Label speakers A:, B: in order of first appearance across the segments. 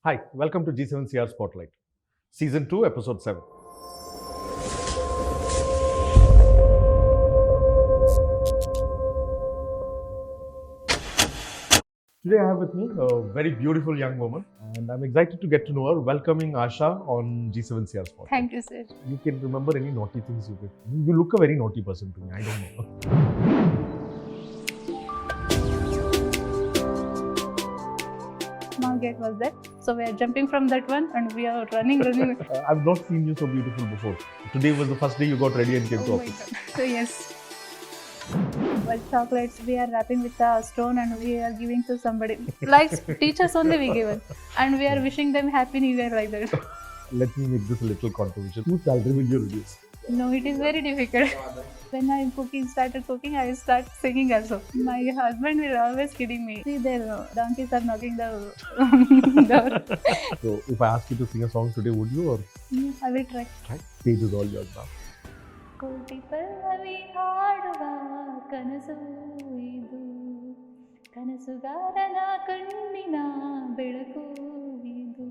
A: Hi, welcome to G7CR Spotlight, Season 2, Episode 7. Today I have with me a very beautiful young woman, and I'm excited to get to know her. Welcoming Asha on G7CR Spotlight.
B: Thank you, sir.
A: You can remember any naughty things you did. You look a very naughty person to me. I don't know.
B: Small gate was that. So we are jumping from that one and we are running.
A: I've not seen you so beautiful before. Today was the first day you got ready and came to
B: Oh my
A: office.
B: God. So yes. Well, chocolates we are wrapping with a stone and we are giving to somebody. Like teachers only we give it. And we are wishing them happy new year like that.
A: Let me make this a little controversial. Whose salary will you reduce?
B: No, it is very difficult. When I started cooking, I start singing also. My husband will always kidding me. See, their donkeys are knocking the door.
A: So, if I ask you to sing a song today, would you or
B: I will try.
A: try? Stage is all yours now.
B: ಕೋಟಿ ಪಲ್ಲವಿ ಹಾಡುವ ಕನಸು ಇದು ಕನಸುಗಾರನ ಕಣ್ಣಿನ ಬೆಳಕು ಇದು.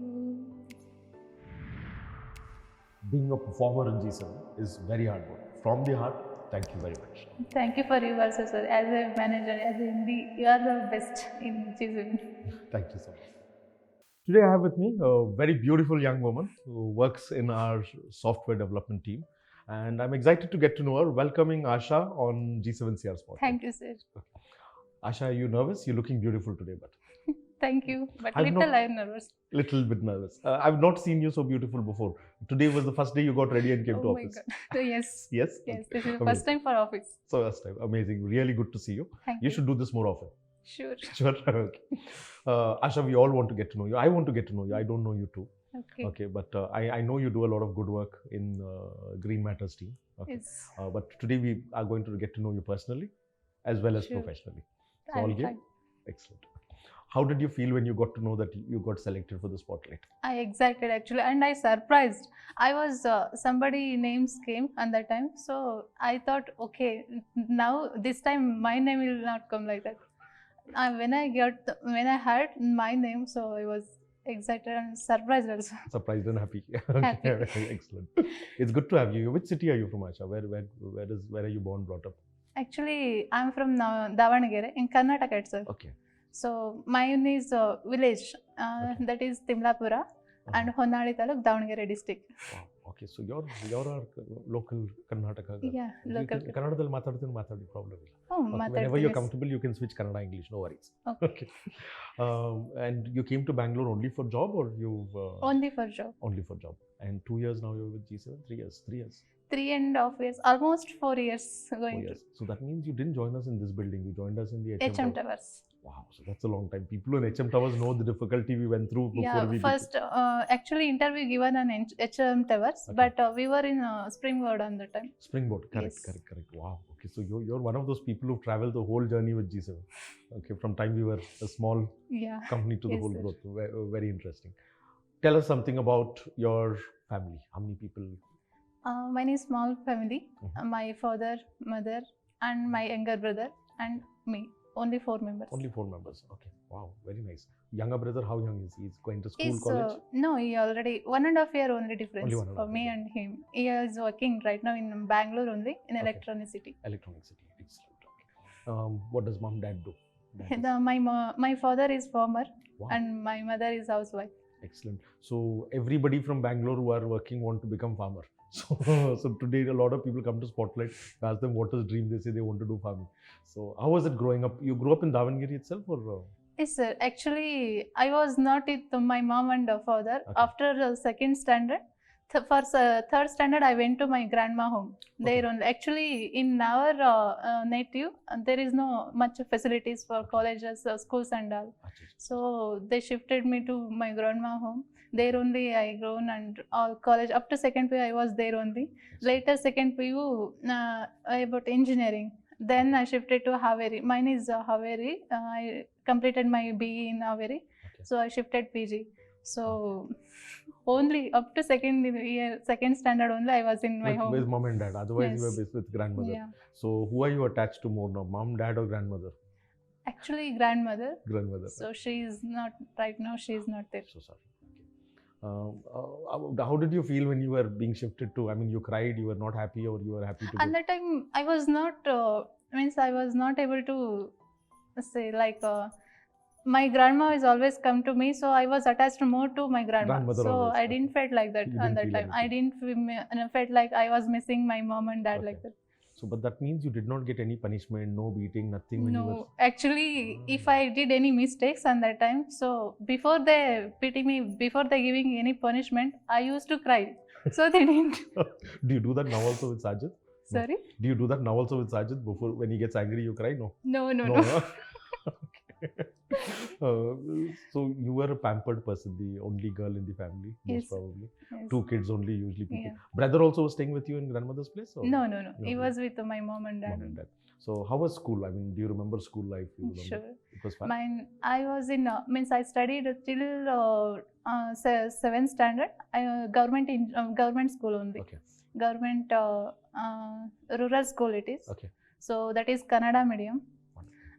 A: Being a performer in G7 is very hard work. From the heart, thank you very much.
B: Thank you for you also, sir. As a manager, as a MD, you are the best in G7.
A: Thank you so much. Today I have with me a very beautiful young woman who works in our software development team. And I'm excited to get to know her. Welcoming Asha on G7CR Spot.
B: Thank you, sir.
A: Asha, are you nervous? You're looking beautiful today, but
B: Thank you. But
A: I've
B: little
A: not-
B: I'm nervous.
A: little bit nervous. I've not seen you so beautiful before. Today was the first day you got ready and came to
B: Oh my
A: office.
B: God. So yes.
A: Yes?
B: Yes, this is the
A: Amazing.
B: first time for office.
A: So that's time. Amazing. Really good to see you.
B: Thank
A: You
B: you.
A: should do this more often.
B: Sure.
A: Sure. Okay. Asha, we all want to get to know you. I want to get to know you. I don't know you too.
B: Okay.
A: Okay, but I know you do a lot of good work in Green Matters team. Okay.
B: Yes.
A: But today we are going to get to know you personally as well as
B: Sure.
A: professionally. So
B: I
A: all
B: will
A: game?
B: try.
A: Excellent. How did you feel when you got to know that you got selected for the spotlight?
B: I excited actually, and I surprised. I was somebody names came at that time, so I thought, okay, now this time my name will not come like that. When I heard my name, so I was excited and surprised also.
A: Surprised and happy.
B: Happy.
A: Okay, excellent. It's good to have you. Which city are you from, Asha? Where are you born, brought up?
B: Actually, I'm from Davanagere in Karnataka itself.
A: Okay.
B: So mine is village
A: Okay.
B: that is Timlapura and Honnali Taluk, Davanagere district.
A: Wow. Okay, so you're our local Karnataka girl.
B: Yeah, local.
A: Kannadadalli ಮಾತಾಡ್ತೀನಿ problem ಇಲ್ಲ.
B: Oh,
A: Okay, whenever
B: ಮಾತಾಡ್ತೀನಿ.
A: you're comfortable, you can switch Kannada English. No worries.
B: Okay.
A: And you came to Bangalore only for job, or you've
B: Only for job.
A: only for job? And 2 years now you're with G7. 3 years. 3 years.
B: 3.5 years, almost 4 years
A: 4
B: going
A: years. So that means you didn't join us in this building. You joined us in the
B: to
A: HM
B: HM
A: Tower.
B: Towers.
A: Wow. So that's a long time. People in HM Towers know the difficulty we went through before
B: Yeah,
A: we
B: first actually interview given on HM Towers,
A: Okay.
B: but we were in Springboard on the time.
A: Springboard. Correct.
B: Yes.
A: Correct. Wow. Okay. So you're one of those people who've traveled the whole journey with G7. Okay. From time we were a small
B: Yeah.
A: company to the
B: Yes,
A: whole
B: sir.
A: growth. Very interesting. Tell us something about your family. How many people?
B: Mine is small family.
A: Mhm.
B: My father, mother, and my younger brother, and me. Only 4 members.
A: Only 4 members. Okay. Wow. Very nice. Younger brother, how young is he? He's going to school,
B: He's,
A: college?
B: no, he already 1.5 year only difference
A: Only 1.5
B: for me
A: year.
B: and him. He is working right now in Bangalore only in
A: Okay.
B: electronicity.
A: Electronic City. Excellent. Okay. What does mom, dad do? Dad is-
B: My father is farmer
A: Wow.
B: and my mother is housewife.
A: Excellent. So everybody from Bangalore who are working want to become farmer. So today a lot of people come to Spotlight, ask them what is dream, they say they want to do farming. So how was it growing up? You grew up in Davangere itself, or
B: Yes, sir. Actually, I was not with my mom and father.
A: Okay.
B: After second standard, for third standard, I went to my grandma home. There
A: Okay.
B: only. Actually, in our native, there is no much facilities for colleges, schools, and all.
A: Acha, acha.
B: So they shifted me to my grandma home. There only I grown and all college up to second PU I was there only.
A: Excellent.
B: Later second PU about engineering. Then I shifted to Haveri. Mine is Haveri. I completed my BE in Haveri.
A: Okay.
B: So I shifted PG. So only up to second standard only I was in my home.
A: With mom and dad. Otherwise you were
B: Yes.
A: based with grandmother.
B: Yeah.
A: So who are you attached to more now? Mom, dad, or grandmother?
B: Actually, grandmother.
A: Grandmother.
B: So she is not right now. She is not there.
A: So sorry. How did you feel when you were being shifted to? I mean, you cried, you were not happy, or you were happy to
B: And
A: go?
B: that time I was not I was not able to say like my grandma is always come to me, so I was attached more to my grandma.
A: Grandmother
B: So
A: always,
B: I
A: okay.
B: didn't felt like that
A: You
B: on
A: didn't
B: that
A: feel
B: time. I
A: anything.
B: didn't felt like I was missing my mom and dad
A: Okay.
B: like that.
A: So, but that means you did not get any punishment, no beating, nothing when you were.
B: No, actually, if I did any mistakes on that time, so before they pity me, before they giving any punishment, I used to cry. So they didn't.
A: Do you do that now also with Sajid? No.
B: Sorry?
A: Do you do that now also with Sajid? Before, when he gets angry, you cry? No.
B: No.
A: Huh? Okay. So you were a pampered person, the only girl in the family, most
B: Yes.
A: probably.
B: Yes.
A: 2 kids only usually people.
B: Yeah.
A: Brother also was staying with you in grandmother's place? Or?
B: No.
A: No,
B: He
A: no.
B: was with my mom and dad.
A: Mom and dad. So how was school? I mean, do you remember school life? You remember?
B: Sure.
A: It was fun.
B: Mine, I was in, I studied till 7th standard, government school only.
A: Okay.
B: Government rural school it is.
A: Okay.
B: So that is Kannada medium.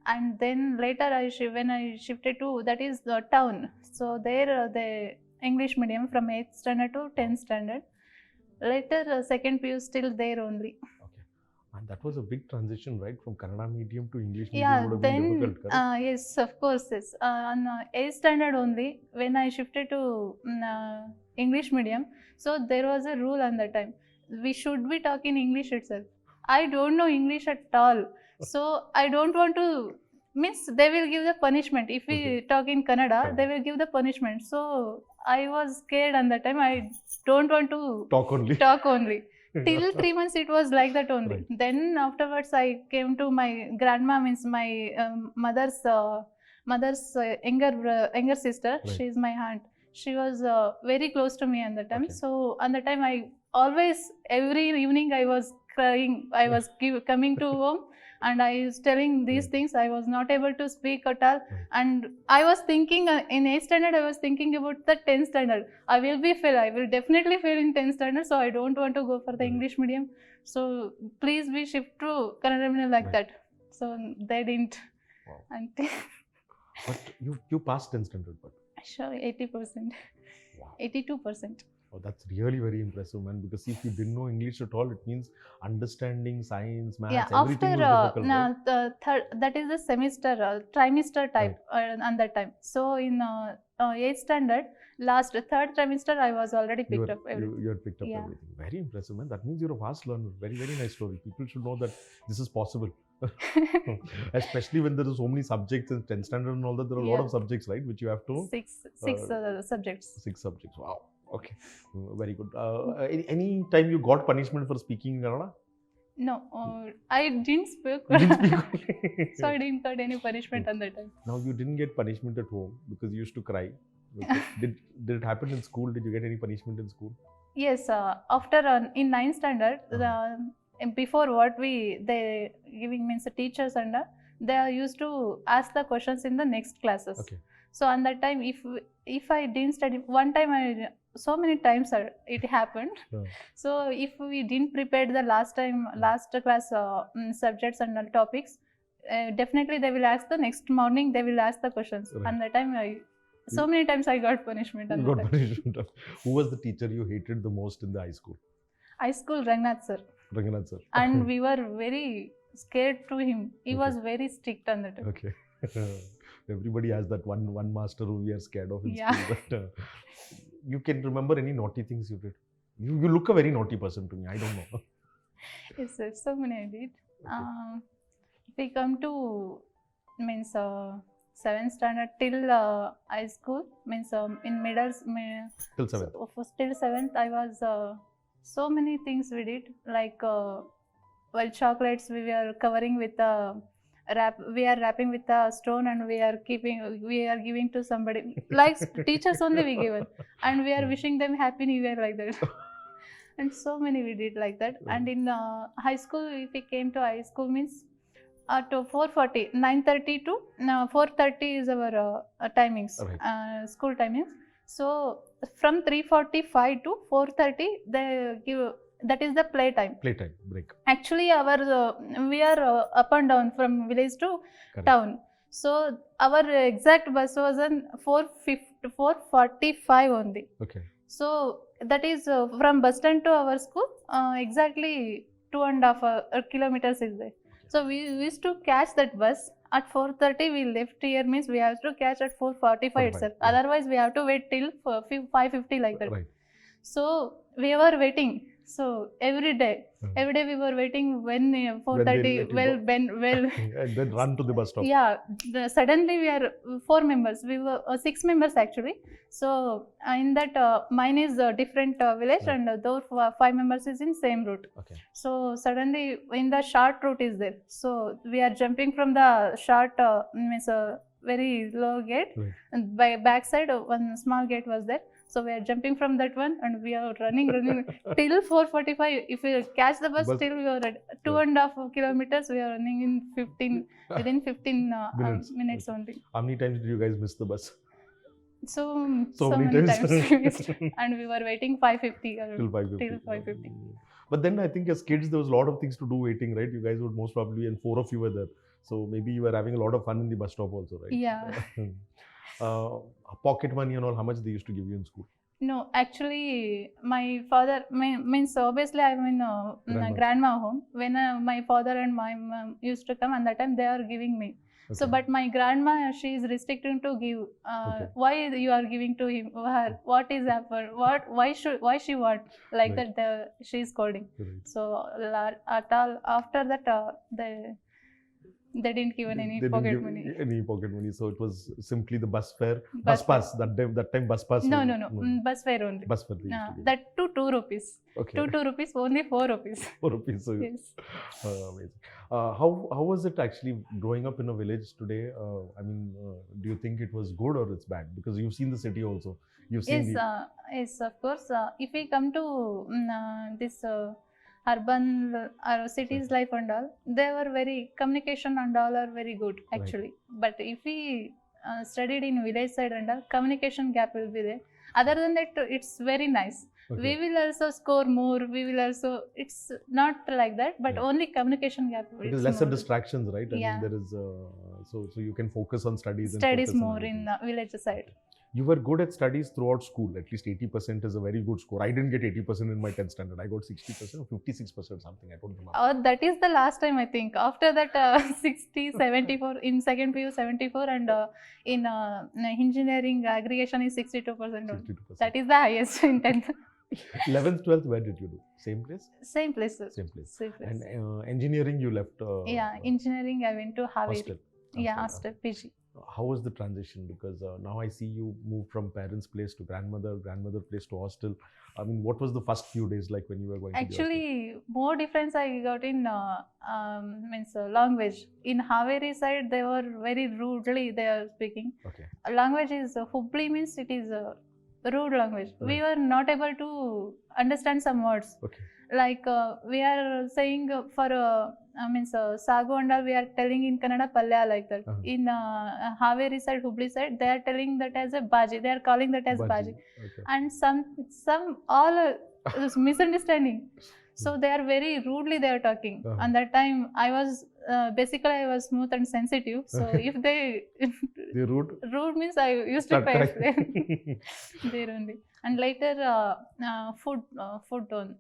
B: And then later when I shifted to, that is the town. So there the English medium from 8th standard to 10th standard. Later second PU still there only.
A: Okay. And that was a big transition, right? From Kannada medium to English medium
B: Yeah,
A: would have been
B: then
A: difficult, correct?
B: yes, of course, yes. On 8th standard only, when I shifted to English medium, so there was a rule on that time. We should be talking English itself. I don't know English at all, so I don't want to. Means they will give the punishment if we
A: Okay.
B: talk in Kannada.
A: Kannada.
B: They will give the punishment. So I was scared on that time. I don't want to
A: Talk only.
B: talk only. Till 3 months it was like that only.
A: Right.
B: Then afterwards I came to my grandma, means my mother's younger sister.
A: Right.
B: She is my aunt. She was very close to me at the time.
A: Okay.
B: So on the time I always, every evening I was crying. I was coming to home and I was telling these
A: Right.
B: things. I was not able to speak at all.
A: Right.
B: And I was thinking in 8th standard I was thinking about the 10th standard. I will be fail. I will definitely fail in 10th standard. So I don't want to go for the
A: Right.
B: English medium. So please be shift to Kannada medium like
A: Right.
B: that. So they didn't.
A: Wow.
B: And
A: But you passed 10th standard, but
B: sure, 80%,
A: wow.
B: 82%.
A: Oh, that's really very impressive, man. Because if you didn't know English at all, it means understanding science, maths,
B: Yeah,
A: everything
B: after
A: was difficult, right?
B: the third, that is the semester, trimester type on that time. So in 8th standard, last third trimester, I was already picked up everything.
A: You had picked up
B: Yeah.
A: everything. Very impressive, man. That means you're a fast learner. Very, very nice story. People should know that this is possible. Especially when there are so many subjects in 10th standard and all that. There are a lot
B: Yeah.
A: of subjects, right? Which you have to.
B: Six subjects.
A: 6 subjects. Wow. Okay. Very good. Any time you got punishment for speaking in Kannada?
B: No, I didn't speak.
A: You didn't speak.
B: So I didn't got any punishment on that time.
A: Now you didn't get punishment at home because you used to cry. Okay. Did it happen in school? Did you get any punishment in school?
B: Yes, after in 9th standard, before what they giving means the teachers and they are used to ask the questions in the next classes.
A: Okay.
B: So on that time, if I didn't study, one time so many times it happened.
A: Yeah.
B: So if we didn't prepare the last class subjects and topics, definitely they will ask the next morning. They will ask the questions.
A: Right.
B: And that time so many times I got punishment.
A: You
B: on
A: got
B: that time.
A: punishment. Who was the teacher you hated the most in the high school?
B: High school, Rangnath sir.
A: Ranganath sir.
B: And we were very scared to him. He
A: Okay.
B: was very strict on that time.
A: Okay. Everybody has that one master who we are scared of in
B: Yeah.
A: school. But you can remember any naughty things you did? You look a very naughty person to me. I don't know.
B: Yes, sir. So many I did.
A: Okay.
B: If we come to means 7th standard till high school, means in
A: Till 7th.
B: till 7th I was so many things we did, like well, chocolates we were covering with we are wrapping with a stone and we are giving to somebody, like teachers only we given, and we are wishing them happy new year like that. And so many we did like that. And in high school, if we came to high school, means to 4:40, 9:30 to 4:30 is our timings,
A: Right.
B: School timings. So from 3:45 to 4:30, they give, that is the playtime.
A: Playtime, break.
B: Actually, we are up and down from village to
A: Correct.
B: town. So our exact bus was on 4:45 only.
A: Okay.
B: So that is from bus stand to our school, exactly 2.5 kilometers is there. So we used to catch that bus at 4:30. We left here means we have to catch at 4:45 itself.
A: yeah.
B: Otherwise we have to wait till 5:50 like that.
A: Right.
B: So we were waiting. So every day
A: Mhm.
B: we were waiting when
A: When
B: 4:30
A: they'll let you
B: well
A: And then run to the bus stop.
B: yeah, suddenly we are 4 members. We were 6 members actually. So in that mine is a different village,
A: Right.
B: and those 5 members is in same route.
A: Okay.
B: So suddenly in the short route is there. So we are jumping from the short means very low gate,
A: Right.
B: and by backside one small gate was there. So we are jumping from that one, and we are running till 4:45. If we catch the bus,
A: Bus-
B: till we are at 2.5 kilometers, we are running in 15 within 15 minutes
A: Okay.
B: only.
A: How many times did you guys miss the bus?
B: So
A: many
B: many
A: times.
B: times we missed, and we were waiting 5:50
A: Till 5:50.
B: till 5:50.
A: But then I think as kids there was a lot of things to do waiting, right? You guys would most probably, and 4 of you were there. So maybe you were having a lot of fun in the bus stop also, right?
B: Yeah.
A: Pocket money and all, how much they used to give you in school?
B: No, actually, my father means obviously I'm in grandma home. When my father and my mom used to come, and that time they are giving me. So,
A: Okay.
B: but my grandma, she is restricted to give.
A: Okay.
B: Why you are giving to him? Her? What is happened? What? Why she want like
A: Right.
B: that? She is calling.
A: Right.
B: So at all after that, they didn't give any
A: They didn't
B: pocket
A: give
B: money.
A: Any pocket money. So it was simply the bus fare,
B: Bus fare.
A: pass. That time bus pass.
B: No,
A: was-
B: no. Bus fare only.
A: Bus fare they used to give.
B: That too 2 rupees.
A: Okay.
B: 2 rupees, only 4 rupees.
A: 4 rupees. So,
B: Yes.
A: amazing. How was it actually growing up in a village today? Do you think it was good or it's bad? Because you've seen the city also. You've seen
B: Yes, yes, of course. If we come to this urban cities life and all, they were very communication and all are very good actually. But if we studied in village side and all, communication gap will be there. Other than that, it's very nice.
A: Okay.
B: We will also score more. We will also. It's not like that, but
A: Yeah.
B: only communication gap.
A: because
B: it's
A: lesser
B: more.
A: distractions, right?
B: Yeah.
A: There is so you can focus on studies.
B: Studies
A: and focus
B: more
A: on
B: in
A: everything.
B: village side.
A: You were good at studies throughout school. At least 80% is a very good score. I didn't get 80% in my 10th standard. I got 60% or 56% something. I don't remember.
B: That is the last time I think. After that, 60, 74 in second PU 74, and in engineering aggregation is 62%.
A: 62%.
B: That is the highest in 10th.
A: 11th, 12th, where did you do? Same place?
B: Same place. Sir.
A: Same place.
B: Same place.
A: And engineering you left?
B: Yeah, engineering I went to Haveri.
A: Hostel.
B: Yeah, hostel PG.
A: How was the transition? Because now I see you move from parents' place to grandmother place to hostel. I mean, what was the first few days like when you were going to the hostel?
B: Actually, more difference I got in language. In Haveri side, they were very rudely they are speaking.
A: Okay.
B: Language is Hubli means it is rude language. We
A: Right.
B: were not able to understand some words.
A: Okay.
B: Like we are saying for sagu and all, we are telling in Kannada palya like that.
A: Uh-huh.
B: In Haveri side, Hubli side, they are telling that as a baji. They are calling that as baji.
A: Okay.
B: And some all is misunderstanding. So they are very rudely they are talking.
A: Uh-huh.
B: And that time I was basically I was smooth and sensitive. So if they
A: The route.
B: rude means I used to
A: Start
B: pay
A: crying.
B: there only. And later food on.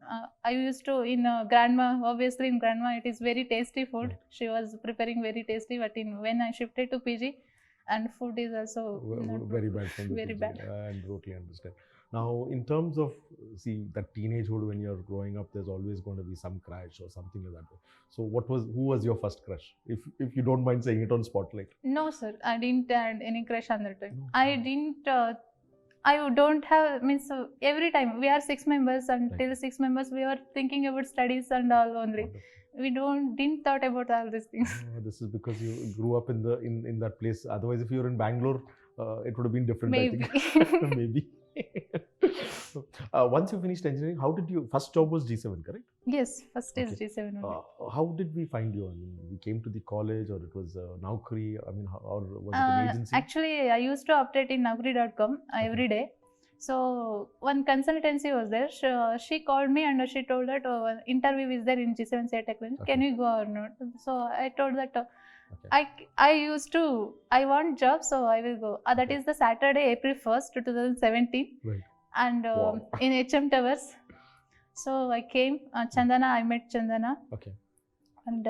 B: I used to in grandma. Obviously in grandma it is very tasty food.
A: Right.
B: She was preparing very tasty. But when I shifted to PG, and food is also not
A: Very bad from the
B: very
A: PG.
B: bad.
A: I totally understand. Now, in terms of, see, that teenagehood when you're growing up, there's always going to be some crush or something like that. So, who was your first crush? If you don't mind saying it on Spotlight.
B: No, sir. I didn't had any crush on that time.
A: No.
B: I didn't. I don't have means every time we are 6 members, and
A: Right.
B: till 6 members we were thinking about studies and all only.
A: Wonderful.
B: We didn't thought about all these things.
A: This is because you grew up in that place. Otherwise, if you were in Bangalore, it would have been different.
B: Maybe.
A: I think. Maybe. Once you finished engineering, how did you? First job was G7, correct?
B: Yes, first is
A: Okay.
B: G7 only.
A: How did we find you? I mean, we came to the college, or it was Naukri? I mean, or was it an agency?
B: Actually, I used to update in Naukri.com every day. So one consultancy was there. She called me and she told that interview is there in G7 CA Technology.
A: Okay.
B: Can you go or not? So I told that
A: Okay.
B: I want job, so I will go. That
A: Okay.
B: is the Saturday, April 1st, 2017.
A: Right.
B: and
A: Wow.
B: in HM Towers. So I came, Chandana, I met Chandana,
A: Okay.
B: and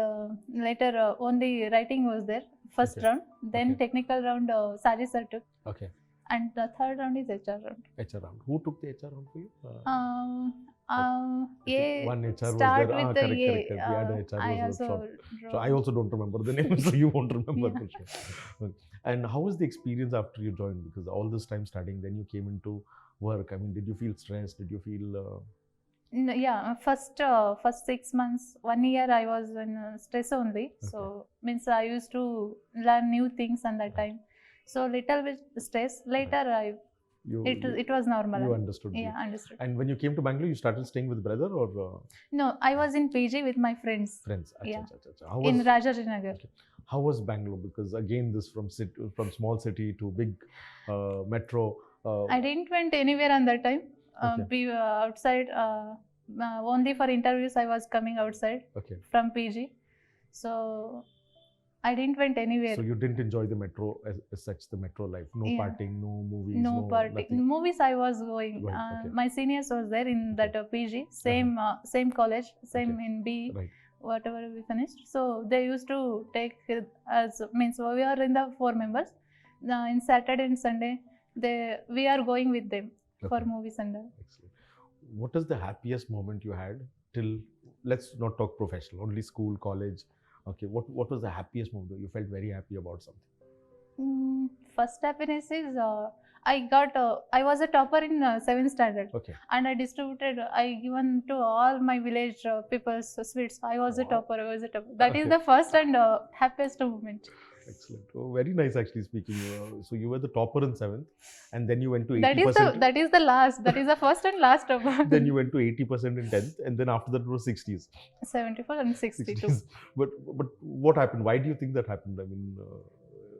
B: later only writing was there, first
A: Okay.
B: round. Then
A: Okay.
B: technical round, Saji sir took,
A: Okay.
B: and the third round is HR round.
A: HR round. Who took the HR round for you?
B: I think
A: One HR was
B: start
A: there.
B: with the
A: Correct,
B: A.
A: correct, correct. Yeah, the HR
B: I
A: was
B: also
A: short. So I
B: wrote.
A: also don't remember the name, so you won't remember
B: Yeah.
A: for sure. And how was the experience after you joined? Because all this time studying, then you came into work. I mean, did you feel stressed? Did you feel?
B: Yeah, first 6 months, 1 year I was in stress only. So means I used to learn new things at that
A: Right.
B: time. So little bit stress. Later it was normal.
A: You understood.
B: Yeah, understood.
A: And when you came to Bangalore, you started staying with brother or
B: No, I was in PG with my friends
A: friends?
B: Yeah.
A: Acha. How
B: in
A: was
B: Rajajinagar.
A: Okay. How was Bangalore? Because again, this from small city to big metro.
B: I didn't went anywhere on that time.
A: Okay.
B: We were outside. Only for interviews I was coming outside
A: Okay.
B: from PG. So I didn't went anywhere.
A: So you didn't enjoy the metro as such, the metro life. No
B: Yeah.
A: partying, no movies,
B: No party.
A: nothing.
B: Movies I was going.
A: Going, okay.
B: My seniors was there in
A: Okay.
B: that PG. Same same college, same
A: Okay.
B: in B.
A: Right.
B: Whatever we finished. So they used to take it as means we are in the 4 members. In Saturday and Sunday, we are going with them for
A: Okay.
B: movies and all.
A: Excellent. What is the happiest moment you had till? Let's not talk professional. Only school, college. Okay. What was the happiest moment? You felt very happy about something.
B: First happiness is I was a topper in 7th standard.
A: Okay.
B: And I distributed, I given to all my village people's sweets. I was a
A: Wow.
B: topper. That is
A: Okay.
B: the first and happiest moment.
A: Excellent. Oh, very nice, actually speaking. So you were the topper in 7th, and then you went to 80%.
B: That is the last. That is the first and last topper.
A: Then you went to 80% in 10th, and then after that it was 60s.
B: 74 and 62.
A: 60s. But what happened? Why do you think that happened? I mean,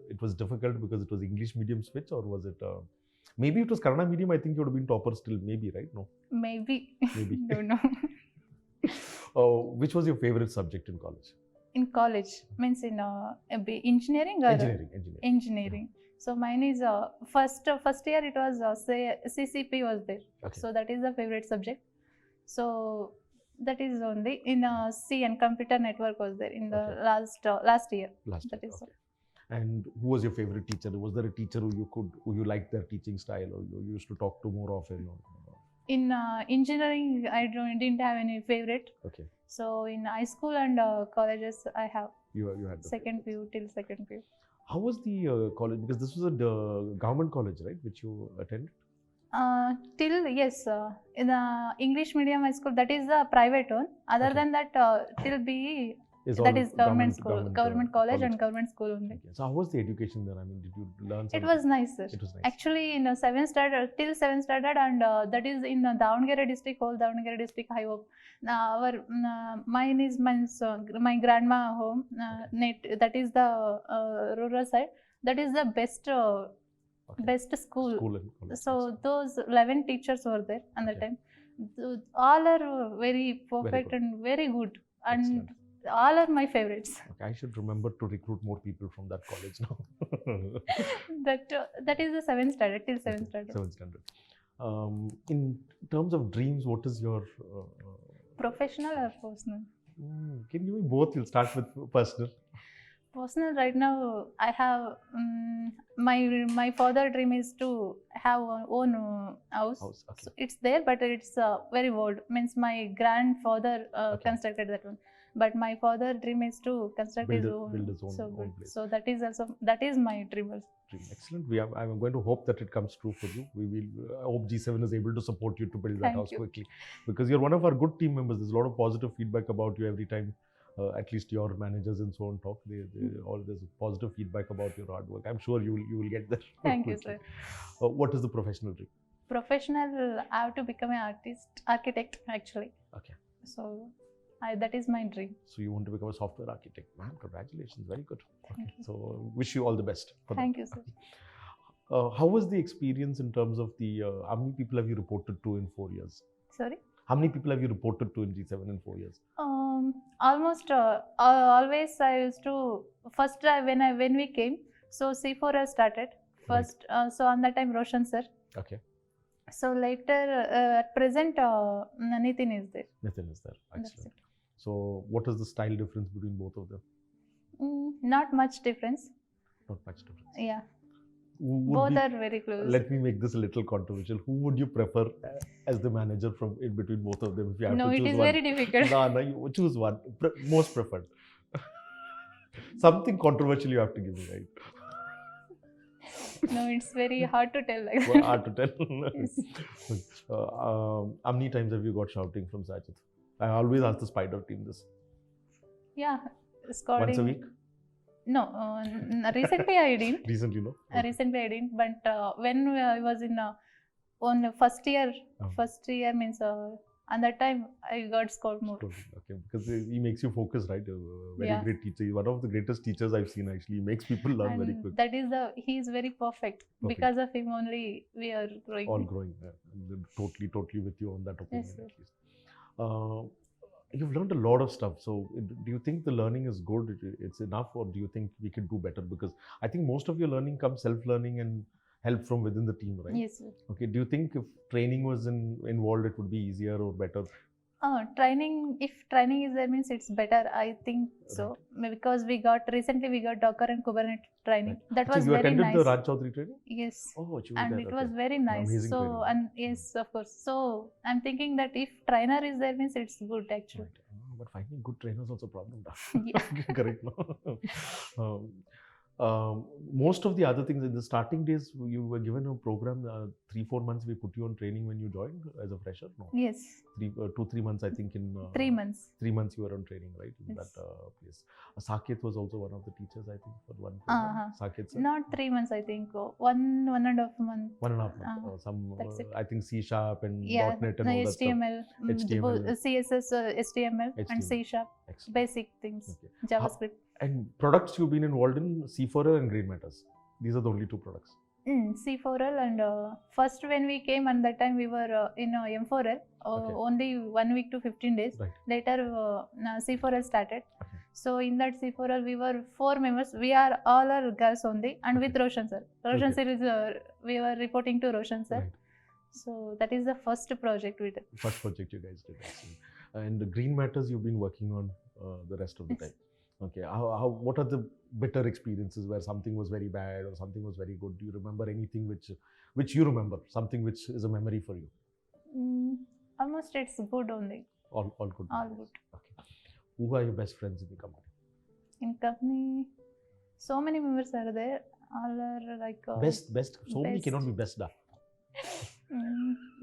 A: it was difficult because it was English medium switch, or was it? Maybe it was Kannada medium. I think you would have been topper still. Maybe, right? No.
B: Maybe.
A: Maybe.
B: Don't know.
A: Which was your favorite subject in college?
B: In college, means in engineering or
A: Engineering.
B: So mine is first year it was say CCP was there.
A: Okay.
B: So that is the favorite subject. So that is only in C and computer network was there in the
A: Okay.
B: last year.
A: Last
B: That
A: year,
B: is
A: okay. And who was your favorite teacher? Was there a teacher who you liked their teaching style, or you used to talk to more often?
B: In engineering, I didn't have any favorite.
A: Okay.
B: So in high school and colleges, I have
A: You had the
B: second
A: favorites.
B: view till second view.
A: How was the college? Because this was a government college, right? Which you attended?
B: Till yes, in the English medium high school, that is the private one. Other
A: Okay.
B: than that, till BE,
A: Is
B: that
A: all
B: is government school, government college
A: college.
B: and government school only.
A: Okay. So how was the education there? I mean, did you learn something?
B: It was nice, sir.
A: It was nice.
B: Actually, in 7th standard till 7th standard, and that is in Davangere district, whole Davangere district. I hope. Mine is my grandma home. That is the rural side. That is the best
A: Okay.
B: best school.
A: School and college.
B: So those 11 teachers were there at that
A: Okay.
B: time. All are very perfect
A: good.
B: and very good, and
A: Excellent.
B: all are my favorites.
A: Okay, I should remember to recruit more people from that college now.
B: That is the 7th standard till 7th standard.
A: 7th standard. In terms of dreams, what is your
B: Professional or personal?
A: can you give me both? You'll start with personal.
B: Personal, right now I have my father dream is to have our own house.
A: Okay.
B: So it's there, but it's very old. Means my grandfather
A: Okay.
B: constructed that one, but my father dream is to construct
A: Build
B: his
A: it-
B: own.
A: build his own-
B: so
A: own
B: good.
A: place.
B: So that is my dream. Also.
A: Dream. Excellent. I'm going to hope that it comes true for you. We will. I hope G7 is able to support you to build that
B: Thank
A: house
B: you.
A: quickly, because you're one of our good team members. There's a lot of positive feedback about you every time. At least your managers and so on talk. There's positive feedback about your hard work. I'm sure you will get there.
B: Thank you,
A: quickly.
B: sir.
A: What is the professional dream?
B: Professional, I have to become an architect actually.
A: Okay.
B: So that is my dream.
A: So you want to become a software architect, man? Congratulations, very good.
B: Thank you.
A: So wish you all the best. For
B: Thank
A: that.
B: you, sir.
A: How was the experience in terms of the? How many people have you reported to in 4 years?
B: Sorry.
A: How many people have you reported to in G7 in 4 years?
B: Almost always I used to first when we came, so C4 has started first. So on that time Roshan sir,
A: Okay.
B: So later, at present, Nitin is there.
A: Nitin is there.
B: That's
A: Excellent.
B: it.
A: So, what is the style difference between both of them?
B: Not much difference.
A: Not much difference.
B: Yeah,
A: Who would
B: both
A: be-
B: are very close.
A: Let me make this a little controversial. Who would you prefer as the manager from in between both of them? If you have
B: No,
A: to
B: it
A: choose
B: is
A: one.
B: very difficult.
A: No, you choose one. Most preferred. Something controversial you have to give me, right?
B: No, it's very hard to tell like
A: Well,
B: that.
A: hard to tell.
B: Yes.
A: How many times have you got shouting from Sajid? I always ask the spider team this.
B: Yeah, scoring.
A: Once a week?
B: No, recently I didn't.
A: Recently, no?
B: Recently I didn't. But when I was in on first year,
A: Oh.
B: first year means at that time I got scored more.
A: Okay, because he makes you focus, right? Very
B: Yeah.
A: great teacher. He's one of the greatest teachers I've seen. Actually, he makes people learn very
B: And
A: quick.
B: that is he is very perfect.
A: Perfect.
B: Because of him only we are growing.
A: All growing. Totally with you on that opinion.
B: Yes, sir.
A: At least. You've learned a lot of stuff. So, do you think the learning is good? It's enough, or do you think we can do better? Because I think most of your learning comes self-learning and help from within the team, right?
B: Yes, sir.
A: Okay. Do you think if training was involved, it would be easier or better?
B: Training, if training is there means it's better, I think so. Because recently we got Docker and Kubernetes training. That
A: So
B: was
A: you
B: very
A: attended
B: nice.
A: the Raj Chaudhary training?
B: Yes.
A: Oh, you were
B: And
A: there,
B: it
A: okay.
B: was very nice.
A: Amazing
B: So,
A: training.
B: and yes, of course. So, I'm thinking that if trainer is there means it's good actually.
A: Right. But finding good trainers also a problem.
B: Yeah.
A: Correct. No? Most of the other things in the starting days, you were given a program. 3-4 months we put you on training when you joined as a fresher. No,
B: Yes.
A: 2-3 months I think in
B: 3 months.
A: 3 months you were on training, right? In
B: Yes.
A: that place. Saket was also one of the teachers, I think, for one program.
B: Uh-huh.
A: Saket sir.
B: Not 3 months, I think. 1.5 month.
A: 1.5 months.
B: That's it.
A: I think C# and
B: Yeah.
A: .NET and all that stuff.
B: HTML,
A: HTML.
B: CSS, HTML, and
A: HTML.
B: C#,
A: Excellent.
B: basic things,
A: Okay.
B: JavaScript.
A: And products you've been involved in, C4L and Green Matters. These are the only 2 products.
B: C4L and first when we came at that time we were in M4L,
A: Okay.
B: only 1 week to 15 days.
A: Right.
B: Later C4L started.
A: Okay.
B: So in that C4L we were 4 members. We are all are girls only, and with
A: Okay.
B: Roshan sir. Roshan
A: Okay.
B: sir is we were reporting to Roshan sir.
A: Right.
B: So that is the first project we did.
A: First project you guys did, actually. And the Green Matters you've been working on the rest of the
B: Yes.
A: time. Okay. What are the bitter experiences where something was very bad or something was very good? Do you remember anything which you remember? Something which is a memory for you?
B: Almost it's good only.
A: All good.
B: All
A: memories.
B: good.
A: Okay. Who are your best friends in the company?
B: In company, so many members are there. All are like
A: Best. So many
B: best.
A: cannot be best. Da.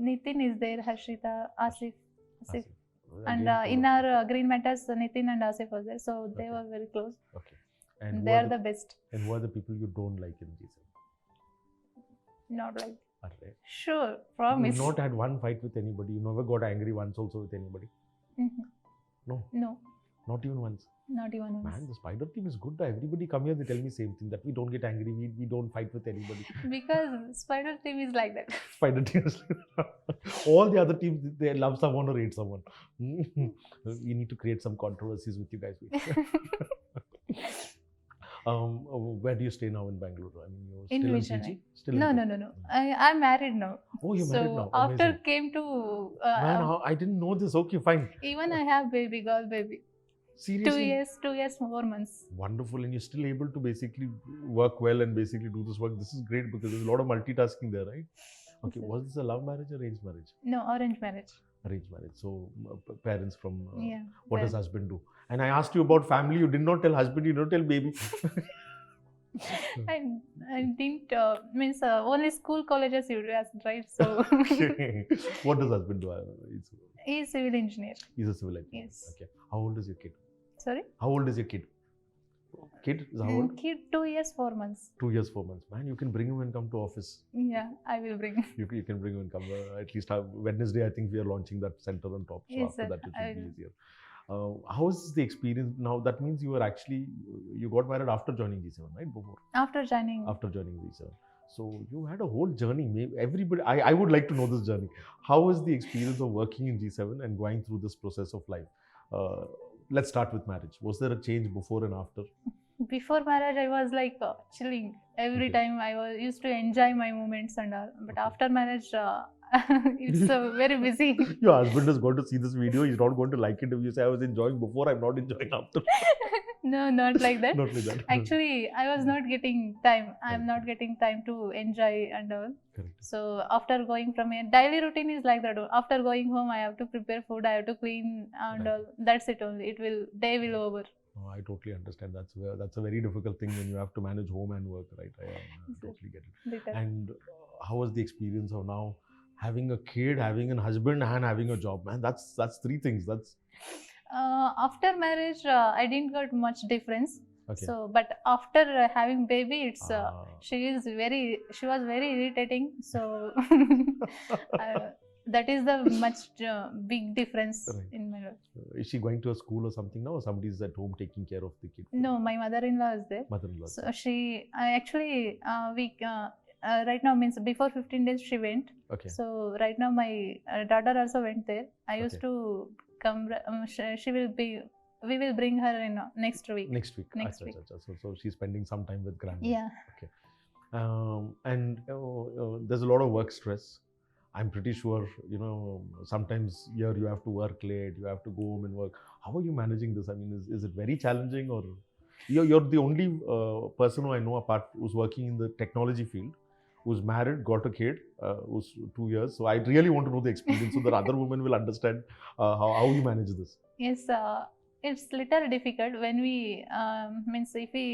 B: Nitin is there, Harshita, Asif.
A: Asif.
B: And
A: Again,
B: in our Green Matters, Nitin and Asif was there. So they
A: Okay.
B: were very close.
A: Okay. And
B: They are the best.
A: and who are the people you don't like in G7?
B: Not like.
A: Are they?
B: Sure, promise.
A: You've not had one fight with anybody. You never got angry once also with anybody.
B: Mhm.
A: No,
B: No,
A: not even once.
B: not even once.
A: Man, the spider team is good. Everybody come here, they tell me same thing, that we don't get angry, we don't fight with anybody.
B: Because Spider team is like that.
A: Spider team is all the other teams, they love someone or hate someone. We need to create some controversies with you guys. Where do you stay now in Bangalore? I mean, you're
B: In
A: still in
B: Vijayanagar.
A: PG? Still in
B: No,
A: PG?
B: no, no, no. I'm married now.
A: Oh, you're married now.
B: After
A: Amazing.
B: came to
A: Man, I didn't know this. Okay, fine.
B: even I have baby, girl baby.
A: Seriously?
B: 2 years, 4 months.
A: Wonderful, and you're still able to basically work well and basically do this work. This is great because there's a lot of multitasking there, right? Okay,
B: Yes, sir.
A: was this a love marriage or arranged marriage?
B: No, arranged marriage.
A: Arranged marriage. So parents from
B: Yeah.
A: what does
B: well,
A: husband do? And I asked you about family. You did not tell husband. You did not tell baby.
B: I didn't means only school colleges you asked, right? So
A: Okay. What does husband do?
B: he's civil engineer.
A: He's a civil engineer.
B: Yes.
A: Okay. How old is your kid?
B: Sorry.
A: How old is your kid? Kid is how old?
B: Kid 2 years 4 months.
A: 2 years 4 months. Man, you can bring him and come to office.
B: Yeah, I will bring.
A: You can bring him and come. At least Wednesday, I think we are launching that center on top. So
B: Yes,
A: after
B: sir.
A: that, it
B: I
A: will be
B: will.
A: easier. How is the experience now? That means you were actually you got married after joining G7, right? Before
B: After joining.
A: after joining G7. So you had a whole journey. Maybe everybody, I would like to know this journey. How is the experience of working in G7 and going through this process of life? Let's start with marriage. Was there a change before and after?
B: Before marriage, I was like chilling every
A: Okay.
B: time. I was used to enjoy my moments and all. But
A: Okay.
B: after marriage, It's very busy.
A: Your husband is going to see this video. He's not going to like it if you say I was enjoying before. I'm not enjoying after.
B: No, not like that.
A: Not like that.
B: Actually, I was not getting time. I'm
A: Correct.
B: not getting time to enjoy and all.
A: Correct.
B: So after going from here, daily routine is like that. After going home, I have to prepare food. I have to clean and
A: Right.
B: all. That's it only. Day will over.
A: Oh, I totally understand. That's a very difficult thing when you have to manage home and work, right? I totally get it.
B: Later.
A: And how was the experience of now having a kid, having a husband, and having a job? Man, that's three things. That's
B: After marriage, I didn't got much difference.
A: okay.
B: So, but after having baby, it's
A: Ah.
B: she was very irritating. So that is the much big difference
A: Right.
B: in my life.
A: Is she going to a school or something now, or somebody's at home taking care of the kid?
B: No, my mother-in-law is there.
A: Mother-in-law.
B: So I actually right now means before 15 days she went.
A: Okay.
B: So right now my daughter also went there. I used
A: Okay.
B: to come. She will be. We will bring her in next week.
A: Next week.
B: Next
A: Acha,
B: week.
A: acha, acha. So she's spending some time with grandma.
B: Yeah.
A: And there's a lot of work stress. I'm pretty sure, sometimes here you have to work late, you have to go home and work. How are you managing this? I mean, is it very challenging, or you're the only person who I know apart who's working in the technology field, who's married, got a kid, who's 2 years. So I really want to know the experience so that other women will understand how you manage this.
B: Yes, it's little difficult when we means if we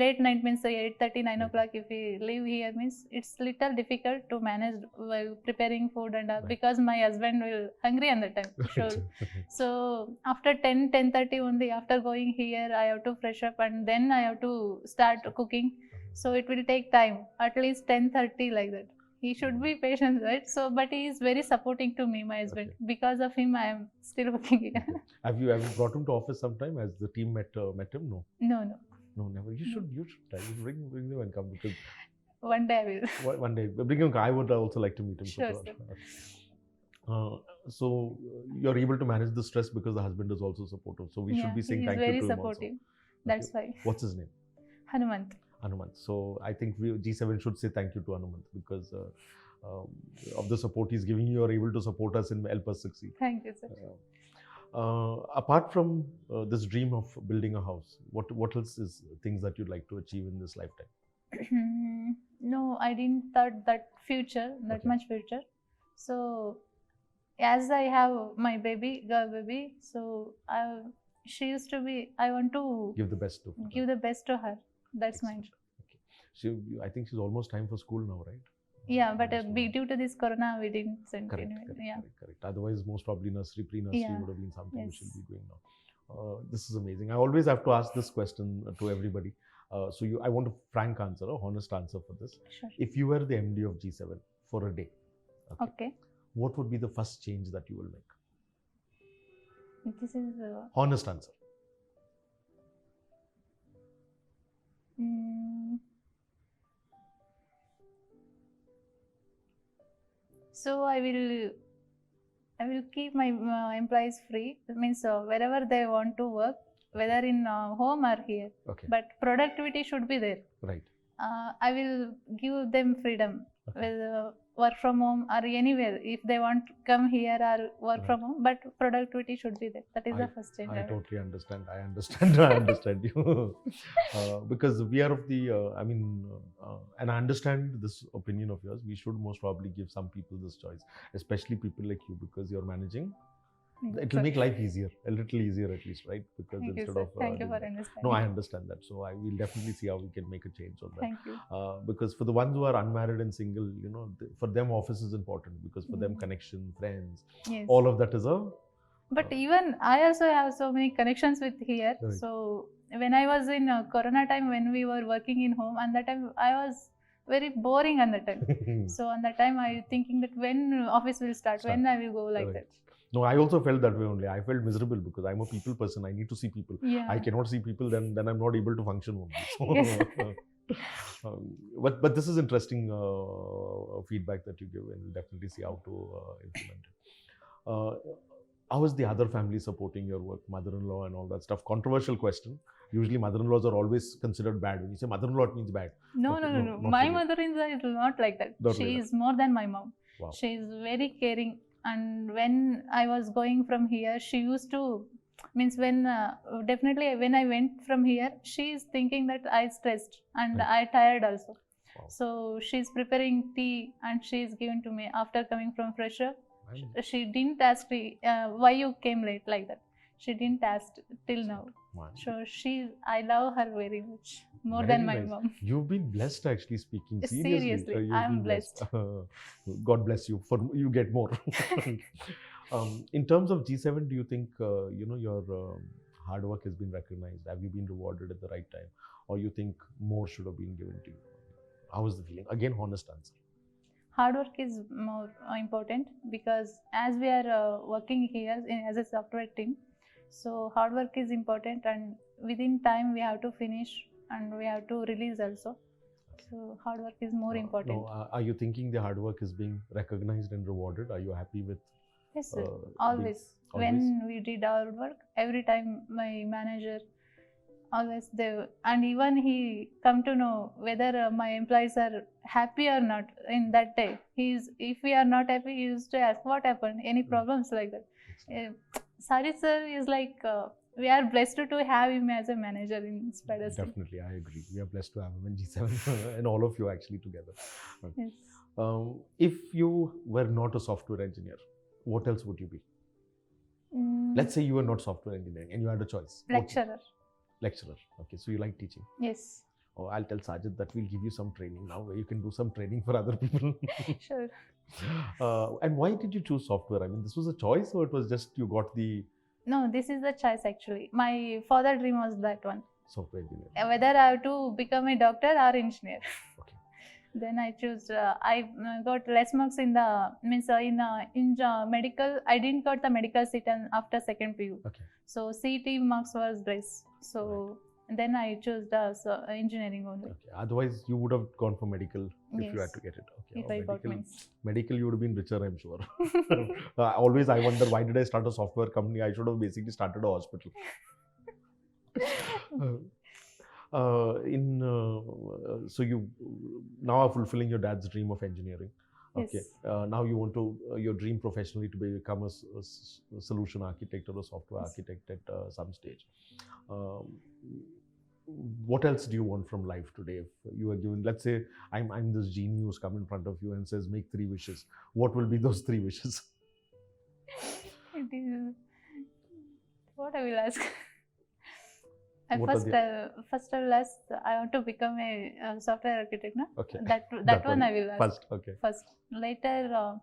B: late night means 8:30, 9 o'clock. If we leave here means it's little difficult to manage while preparing food and all,
A: Right.
B: because my husband will hungry on the time. Sure. So after 10:30 only, after going here, I have to fresh up and then I have to start cooking. So it will take time, at least 10:30 like that. He should be patient, right? So, but he is very supporting to me, my husband.
A: Okay.
B: Because of him, I am still working here.
A: Have you brought him to office sometime? Has the team met him? No.
B: No.
A: No, never. You should try. You should bring them and come, because
B: One day I will.
A: one day bring him. I would also like to meet him.
B: Sure,
A: So you're able to manage the stress because the husband is also supportive. So we should be saying
B: he is
A: thank you
B: very
A: to him
B: supportive.
A: also.
B: That's why.
A: What's his name?
B: Hanumant.
A: Hanumant. So I think G7 should say thank you to Hanumant because of the support he's giving. You are able to support us and help us succeed.
B: Thank you, sir.
A: Apart from this dream of building a house, what else is things that you'd like to achieve in this lifetime?
B: No, I didn't thought that
A: Okay.
B: much future. So as I have my girl baby, so she used to be. I want to
A: Give the best to her.
B: give the best to her. That's my.
A: Okay. I think she's almost time for school now, right?
B: Yeah, but
A: Almost now.
B: due to this corona, we didn't send
A: Correct,
B: anyway.
A: correct,
B: Yeah.
A: correct. Otherwise, most probably nursery, pre-nursery
B: Yeah.
A: would have been something we
B: Yes.
A: should be doing now. This is amazing. I always have to ask this question to everybody. I want a frank answer, a honest answer for this.
B: Sure.
A: If you were the MD of G7 for a day,
B: Okay.
A: what would be the first change that you will make?
B: This is.
A: Honest answer.
B: So I will keep my employees free. That means wherever they want to work, whether in home or here.
A: Okay.
B: But productivity should be there.
A: Right.
B: I will give them freedom,
A: Okay.
B: whether work from home or anywhere. If they want to come here or work
A: Right.
B: from home, but productivity should be there. That is the first change.
A: I totally understand. I understand you. Because we are of the, and I understand this opinion of yours. We should most probably give some people this choice, especially people like you, because you're managing. It will make life easier, a little easier at least, right? Because
B: Thank you,
A: instead
B: sir.
A: of
B: Thank you
A: doing
B: for
A: that.
B: understanding.
A: No, I understand that. So I will definitely see how we can make a change on that.
B: Thank you.
A: Because for the ones who are unmarried and single, for them office is important, because for them
B: Mm.
A: connection, friends,
B: Yes.
A: all of that is a.
B: But even I also have so many connections with here.
A: Right.
B: So when I was in Corona time, when we were working in home, and that time I was very boring on that time. So on that time I thinking that when office will start, when I will go like
A: Right.
B: that.
A: No, I also felt that way only. I felt miserable because I'm a people person. I need to see people.
B: Yeah.
A: I cannot see people, then I'm not able to function only. So,
B: Yes.
A: but this is interesting feedback that you give, and we'll definitely see how to implement it. How is the other family supporting your work, mother-in-law and all that stuff? Controversial question. Usually mother-in-laws are always considered bad. When you say mother-in-law, it means bad.
B: No,
A: Okay,
B: no, no, no.
A: not
B: My
A: really.
B: mother-in-law is not like that.
A: Not
B: She
A: like
B: is more than my mom.
A: Wow.
B: She is very caring. And when I was going from here, she used to, means when, definitely when I went from here, she is thinking that I stressed and
A: Right.
B: I tired also.
A: Wow.
B: So she's preparing tea and she is given to me after coming from fresher.
A: Man,
B: She didn't ask me why you came late like that. She didn't ask till now.
A: man.
B: So I love her very much, more
A: Very
B: than my
A: nice.
B: mom.
A: You've been blessed, actually speaking.
B: Seriously,
A: You've
B: I'm
A: been
B: blessed.
A: God bless you. For you get more. In terms of G7, do you think your hard work has been recognized? Have you been rewarded at the right time, or you think more should have been given to you? How is the feeling? Again, honest answer.
B: Hard work is more important because as we are working here as a software team, so hard work is important, and within time we have to finish and we have to release also. So hard work is more important.
A: No, are you thinking the hard work is being recognized and rewarded? Are you happy with?
B: Yes, sir.
A: Always.
B: Always. When we did our work, every time my manager always there, and even he come to know whether my employees are happy or not in that day. If we are not happy, he used to ask what happened, any problems like that. Sajid sir is like we are blessed to have him as a manager in Spider.
A: Definitely, I agree. We are blessed to have him in G7 and all of you actually together.
B: Yes.
A: If you were not a software engineer, what else would you be? Let's say you were not software engineering and you had a choice.
B: Lecturer.
A: Lecturer. Okay, so you like teaching.
B: Yes.
A: Oh, I'll tell Sajid that we'll give you some training now where you can do some training for other people.
B: Sure.
A: And why did you choose software? I mean, this was a choice or it was just you got the...
B: No, this is the choice actually. My father dream was that one.
A: Software engineer.
B: Whether I have to become a doctor or engineer.
A: Okay.
B: Then I choose. I got less marks in the medical. I didn't got the medical seat after second PU.
A: Okay.
B: So CET marks was less. So then I chose the engineering only.
A: Okay. Otherwise, you would have gone for medical if
B: Yes.
A: you had to get it. Okay.
B: If I got means.
A: Medical, you would have been richer, I'm sure. Always, I wonder why did I start a software company? I should have basically started a hospital. So you now are fulfilling your dad's dream of engineering. Okay.
B: Yes.
A: Now you want to your dream professionally to become a solution architect or a software
B: Yes.
A: architect at some stage. What else do you want from life today? If you are given, let's say, I'm this genie who's come in front of you and says, make 3 wishes. What will be those 3 wishes?
B: It is what I will ask.
A: What are
B: First I will ask. I want to become a software architect. No?
A: Okay.
B: That one I will ask.
A: First, okay.
B: First. Later,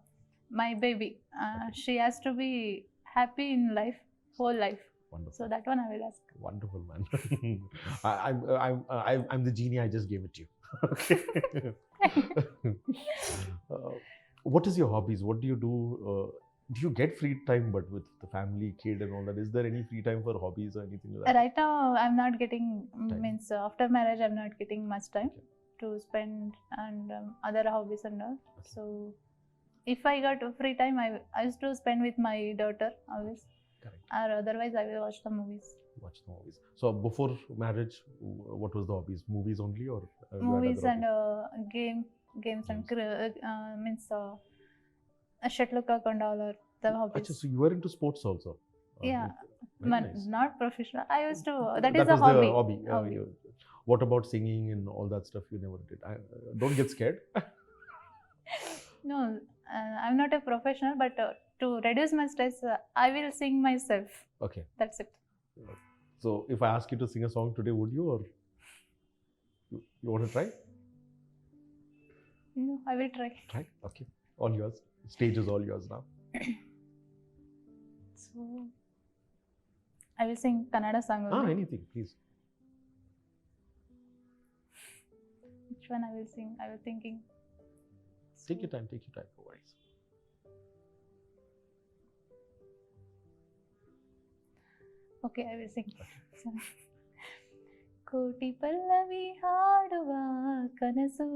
B: my baby.
A: Okay.
B: She has to be happy in life, whole life.
A: Wonderful.
B: So that one I will ask.
A: Wonderful, man. I'm the genie. I just gave it to you. Okay. What is your hobbies? What do you do? Do you get free time, but with the family, kid, and all that? Is there any free time for hobbies or anything like that?
B: Right now, I'm not getting.
A: Time.
B: Means after marriage, I'm not getting much time
A: Okay.
B: to spend and other hobbies and all.
A: Okay.
B: So, if I got free time, I used to spend with my daughter always.
A: Correct.
B: Or otherwise, I will watch the movies.
A: Watch the movies. So before marriage, what was the hobbies? Movies only, or you had
B: Movies
A: other
B: and
A: hobbies?
B: games and means shuttlecock and all are the hobbies.
A: Achha, so you were into sports also?
B: Yeah.
A: Very nice.
B: Not professional. I used to. That is
A: was
B: a hobby.
A: the hobby.
B: Hobby.
A: What about singing and all that stuff? You never did. Don't get scared.
B: No, I'm not a professional, but to reduce my stress, I will sing myself.
A: Okay.
B: That's it.
A: So if I ask you to sing a song today, would you, or you want to try?
B: No, I will try.
A: Try. Okay. All yours. Stage is all yours now.
B: So, I will sing Kannada song only.
A: Anything, please.
B: Which one I will sing? I was thinking.
A: Take your time. Take your time. No worries.
B: Okay, I will sing. ಕೋಟಿ ಪಲ್ಲವಿ ಹಾಡುವ ಕನಸು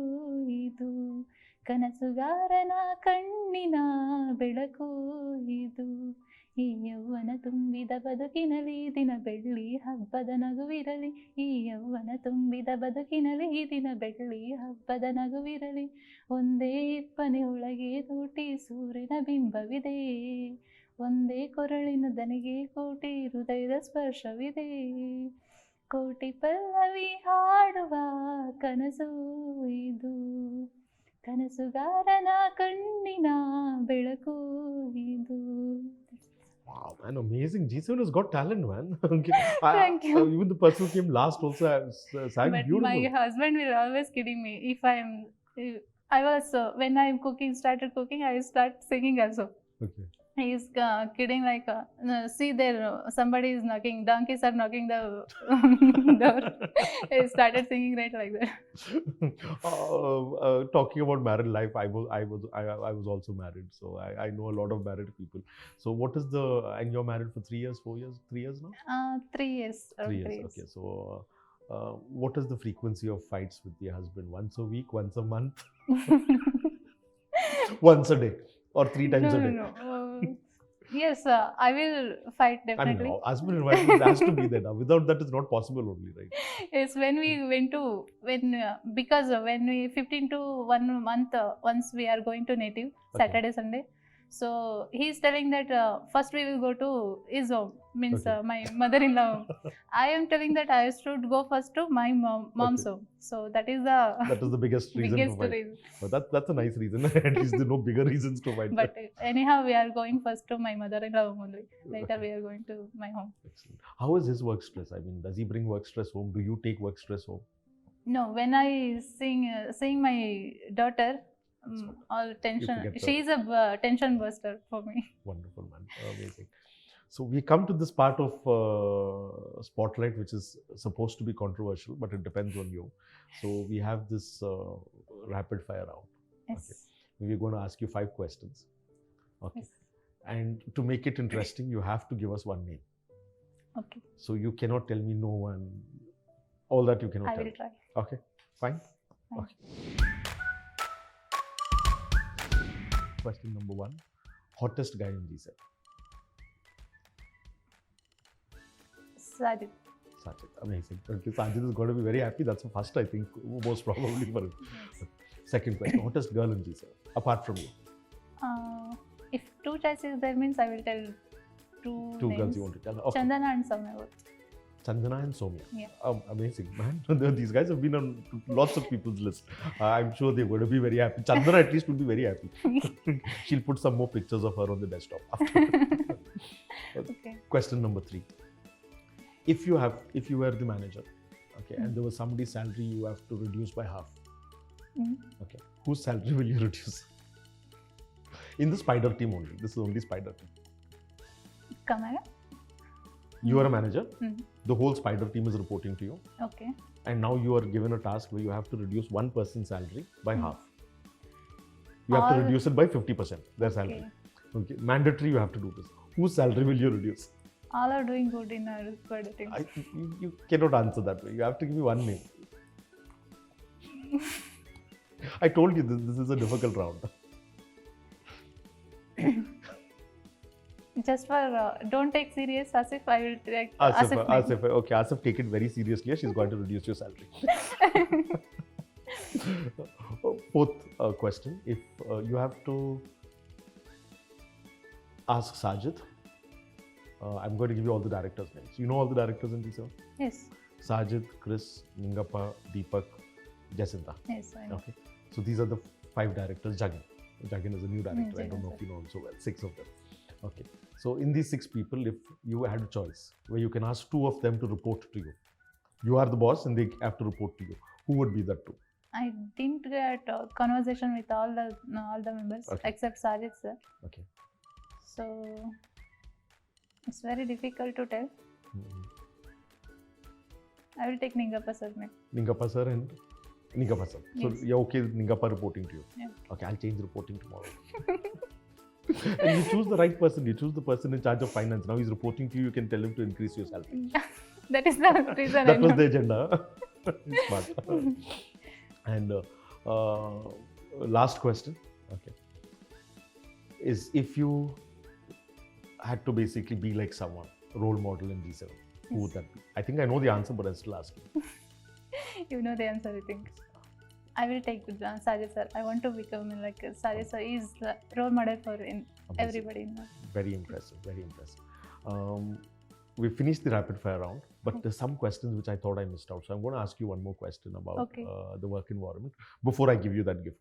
B: ಇದು ಕನಸುಗಾರನ ಕಣ್ಣಿನ ಬೆಳಕು ಇದು ಈ ಯೌವನ ತುಂಬಿದ ಬದುಕಿನಲಿ ದಿನ ಬೆಳ್ಳಿ ಹಬ್ಬದ ನಗುವಿರಲಿ. ಈ ಯೌವನ ತುಂಬಿದ ಬದುಕಿನಲಿ ದಿನ ಬೆಳ್ಳಿ ಹಬ್ಬದ ನಗುವಿರಲಿ. ಒಂದೇ ಇಪ್ಪನೆ ಒಳಗೆ ತೂಟಿ ಸೂರ್ಯನ ಬಿಂಬವಿದೆ. ಒಂದೇ ಕೊರಳಿನ ದನಿಗೆ ಕೋಟಿ ಹೃದಯದ ಸ್ಪರ್ಶವಿದೆ. ಕೋಟಿ ಪಲ್ಲವಿ ಹಾಡುವ ಕನಸು ಇದು. ಕನಸುಗಾರನ ಕಣ್ಣಿನ ಬೆಳಕು ಇದು.
A: Wow, man, amazing. G7 has got talent, man. Okay.
B: Thank you.
A: Even the person who came last also sang
B: But
A: beautiful.
B: my husband will always kidding me if I was when I'm started cooking, I start singing also.
A: Okay.
B: He is kidding like, see there, somebody is knocking, donkeys are knocking the door. He started singing right like that.
A: Talking about married life, I was also married, so I know a lot of married people. So what is and you're married for 3 years, 4 years, 3 years now?
B: 3 years.
A: 3 years. Okay, so what is the frequency of fights with your husband? Once a week, once a month, once a day, or 3 times a day?
B: No. Yes, I will fight
A: I mean,
B: definitely.
A: husband and wife, it has to be there now. Without that, it's not possible only, right?
B: Yes, when we went to because when we 15 to 1 month once we are going to native Saturday Sunday. So he's telling that first we will go to his home, means
A: Okay.
B: my mother-in-law home. I am telling that I should go first to my mom's
A: Okay.
B: home. So that is the
A: That is the biggest reason
B: biggest
A: to fight.
B: reason.
A: But that's a nice reason. At least there are no bigger reasons to fight.
B: But anyhow, we are going first to my mother-in-law home only. Later
A: Okay.
B: we are going to my home.
A: Excellent. How is his work stress? I mean, does he bring work stress home? Do you take work stress home?
B: No, when I sing my daughter, all tension.
A: forget her.
B: She is a tension buster for me.
A: Wonderful, man. Amazing. So we come to this part of Spotlight, which is supposed to be controversial, but it depends on you. So we have this rapid fire round.
B: Yes.
A: Okay. We're going to ask you 5 questions. Okay.
B: Yes.
A: And to make it interesting, you have to give us one name.
B: Okay.
A: So you cannot tell me no one. All that you cannot
B: I
A: tell.
B: will try.
A: Okay. Fine.
B: Fine.
A: Okay. Question number 1. Hottest guy in G7.
B: Sajid.
A: Sajid. Amazing. Okay, Sajid is going to be very happy. That's the first, I think, most probably for him.
B: Yes.
A: Second question. Hottest girl in G7, apart from you.
B: If 2 choices there means I will tell 2
A: 2
B: names.
A: girls you want to tell. Okay.
B: Chandana and Soumya both.
A: Chandana and Soumya.
B: Yeah.
A: Amazing, man. These guys have been on lots of people's list. I'm sure they're going to be very happy. Chandana at least will be very happy. She'll put some more pictures of her on the desktop.
B: Okay.
A: Question number 3. If you were the manager, okay, and there was somebody's salary you have to reduce by half.
B: Mhm.
A: Okay. Whose salary will you reduce? In the spider team only. This is only spider team.
B: Come again?
A: You are a manager.
B: Mhm.
A: The whole spider team is reporting to you.
B: Okay.
A: And now you are given a task where you have to reduce one person's salary by half. You have to
B: All-
A: reduce it by 50%, their salary.
B: Okay.
A: Okay. Mandatory, you have to do this. Whose salary will you reduce?
B: All are doing good in our spider team.
A: You cannot answer that way. You have to give me one name. I told you this is a difficult round.
B: Just for don't take serious Asif, I will take
A: Asif,
B: name.
A: okay, Asif, take it very seriously. She's going to reduce your salary. Fourth question. If you have to ask Sajid, I'm going to give you all the directors' names. You know all the directors in this?
B: Yes.
A: Sajid, Chris, Ningappa, Deepak, Jacinta.
B: Yes, I know.
A: Okay. So these are the 5 directors. Jagan is a new director. I
B: Jagan,
A: don't know if
B: sir.
A: you know him so well. 6 of them. Okay. So in these 6 people, if you had a choice where you can ask 2 of them to report to you, you are the boss and they have to report to you. Who would be that 2?
B: I didn't get conversation with all the members
A: Okay.
B: except Sajid sir.
A: Okay.
B: So it's very difficult to tell.
A: Mhm.
B: I will take Ningappa sir name.
A: Ningappa sir and Ningappa sir. So
B: Yes.
A: you're okay with Ningappa reporting to you?
B: Yeah.
A: Okay, I'll change reporting tomorrow. And you choose the right person. You choose the person in charge of finance. Now he's reporting to you. You can tell him to increase your salary.
B: That is the reason.
A: That was the agenda. Smart. And last question, okay, is if you had to basically be like someone, role model in G7, who would that be? I think I know the answer, but I'll still ask you.
B: You know the answer, I think. I will take Sajid sir. I want to become like Sajid sir is the role model for everybody. In
A: Very impressive, very impressive. We finished the rapid fire round, but there's some questions which I thought I missed out. So I'm going to ask you one more question about the work environment before I give you that gift.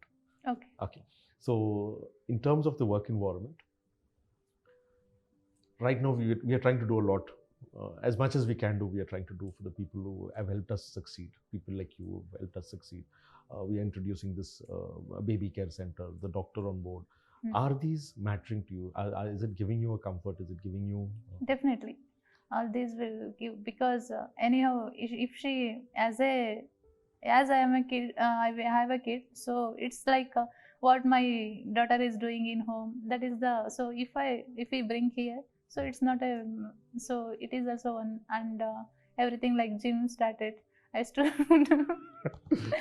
B: Okay.
A: Okay. So in terms of the work environment, right now we are trying to do a lot. As much as we can do, we are trying to do for the people who have helped us succeed. People like you who have helped us succeed. We are introducing this baby care center, the doctor on board. Are these mattering to you? Is it giving you a comfort? Is it giving you?
B: Definitely. All these will give, because anyhow, if she, as I am a kid, I have a kid, so it's like what my daughter is doing in home. That is the, so if we bring here, so it's not a, so it is also one, and everything like gym started. I still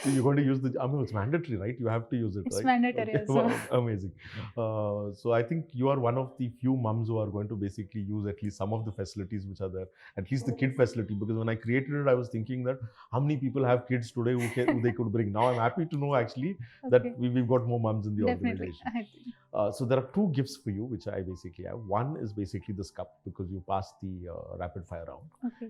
A: So you're going to use the, I mean, it's mandatory, right? You have to use it,
B: it's
A: right?
B: mandatory
A: Okay.
B: also.
A: Wow, amazing. So I think you are one of the few mums who are going to basically use at least some of the facilities which are there, at least the kid facility, because when I created it, I was thinking that how many people have kids today who they could bring. Now I'm happy to know actually that we've got more mums in the
B: Definitely.
A: organization. So there are two gifts for you, which I basically have. One is basically this cup, because you passed the rapid fire round.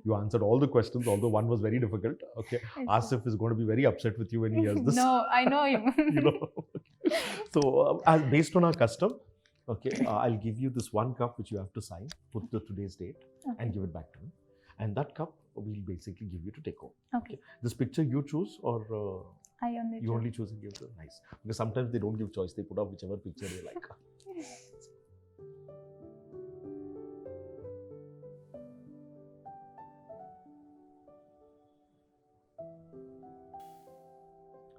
A: You answered all the questions, although one was very difficult. Okay. Asif is going to be very upset with you when he hears this.
B: No, I know him.
A: You know. So based on our custom, okay, I'll give you this one cup which you have to sign, put the today's date, and give it back to me. And that cup we'll basically give you to take home.
B: Okay.
A: This picture you choose, or you only choose and give it? Nice. Because sometimes they don't give choice; they put up whichever picture they like.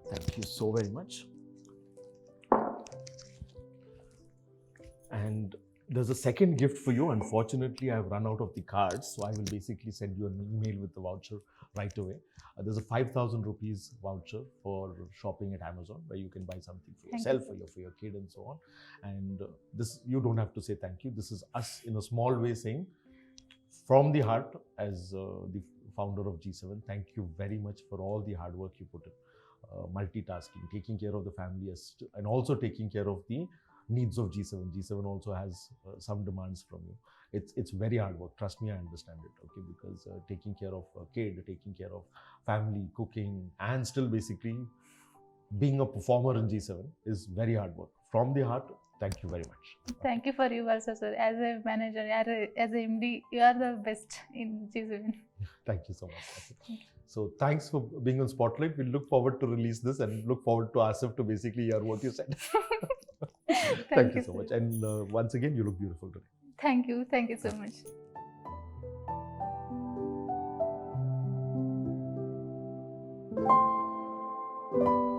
A: Thank you so very much. And there's a second gift for you. Unfortunately, I've run out of the cards, so I will basically send you an email with the voucher right away. There's a 5,000 rupees voucher for shopping at Amazon, where you can buy something for yourself, for your kid, and so on. And this, you don't have to say thank you. This is us in a small way saying, from the heart, as the founder of G7, thank you very much for all the hard work you put in. Multitasking, taking care of the family, and also taking care of the needs of G7. G7 also has some demands from you. It's very hard work. Trust me, I understand it. Okay, because taking care of a kid, taking care of family, cooking, and still basically being a performer in G7 is very hard work. From the heart, thank you very much.
B: Thank you for you also, sir. As a manager, as a MD, you are the best in G7.
A: Thank you so much. Okay. So thanks for being on Spotlight. We look forward to release this and look forward to Asif to basically hear what you said. Thank you so much. And once again, you look beautiful today.
B: Thank you. Thank you so much.